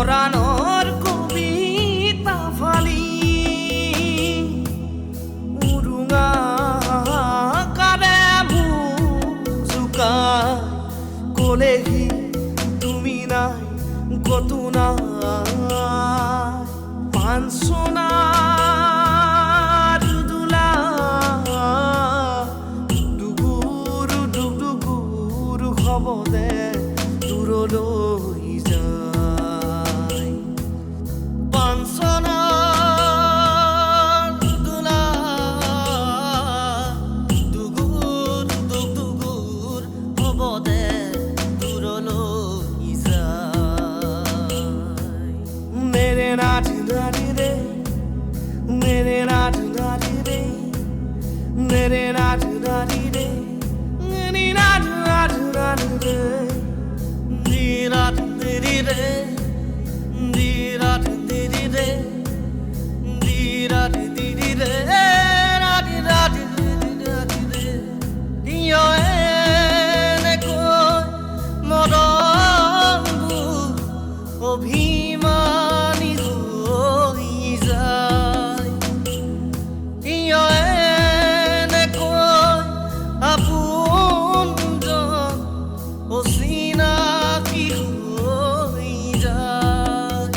পৰাণৰ কবিতা ফালি উৰুঙা কাৰে জোকাই কলেহি তুমি নাই কতো নাই পাঞ্চনাৰ দোলা দুগুৰু দুগুৰু হ'ব দে দূৰলৈ যায় পাঞ্চনাৰ দোলা দুগুৰ দুগুৰ হ'ব দে দূৰলৈ যায় মেৰে নাথ নাথ ৰে मेरे नाथ नारी रे मेरे नाथ नारी रे मेरी नाथ नाथ नारी रे नीराथ तेरी रे नीराथ तेरी रे नीराथ तेरी रे राधी राधी राधी रे यो एने कोई मरंगु অভিমানী হৈ যায় আপোনজন অচিনাকি হৈ যায়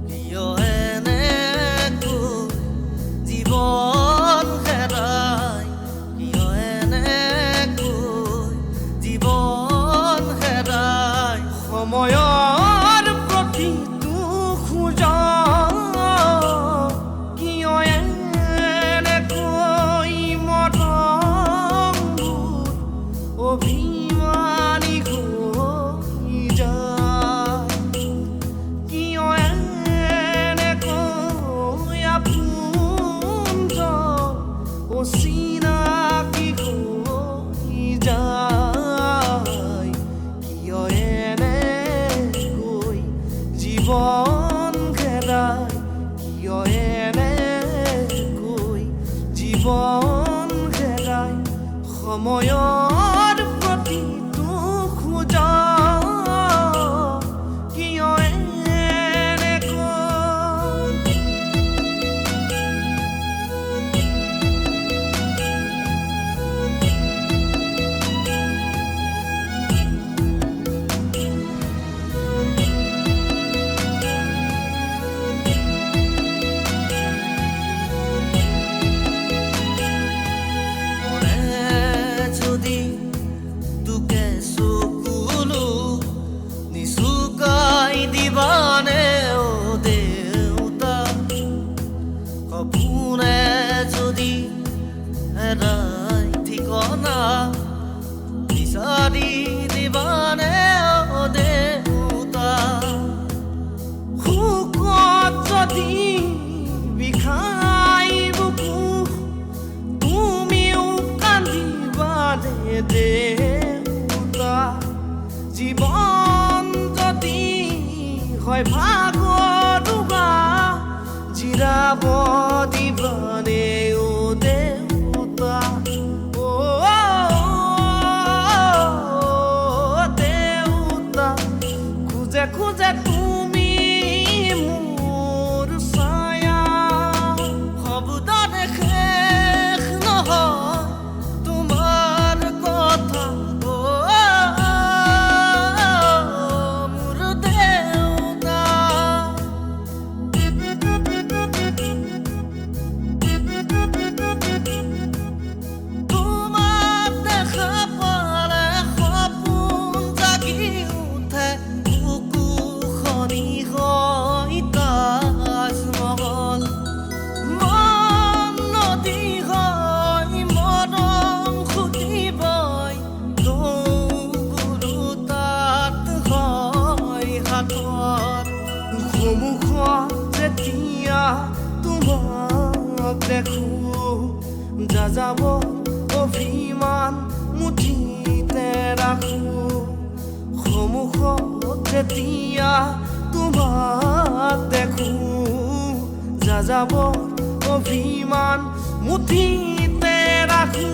কিয় এনেকৈ জীৱন হেৰাই কিয় এনেকৈ জীৱন হেৰাই সময়ৰ প্ৰতিটো খোজা কিয় অভিমানী হৈ যায় কিয় এনেকৈ আপোনজন অচিনাকি হৈ যায় কিয় এনেকৈ জীৱন হেৰাই কিয় এনেকৈ জীৱন হেৰাই সময়ৰ প্ৰতিটো খোজা কিয় দিবানে ও দেউতা কপুনে যদি হেৰাই ঠিকনা বিচাৰি দিবানে ও দেউতা শুকত যদি বিষাই বুকু তুমিও কান্দিবানে দেউতা জীৱন যদি হয় ভাগৰুৱা জিৰাব দিবানে ও দেউতা ও দেউতা খোজে খোজে তুমি মোৰ ছায়া শব্দৰে শেষ নহয় তোমাৰ কথা সন্মুখত যেতিয়া তোমাক দেখো যাযাব অভিমান মুঠিতে ৰাখো সন্মুখত যেতিয়া তোমাক দেখো যাযাব অভিমান মুঠিতে ৰাখো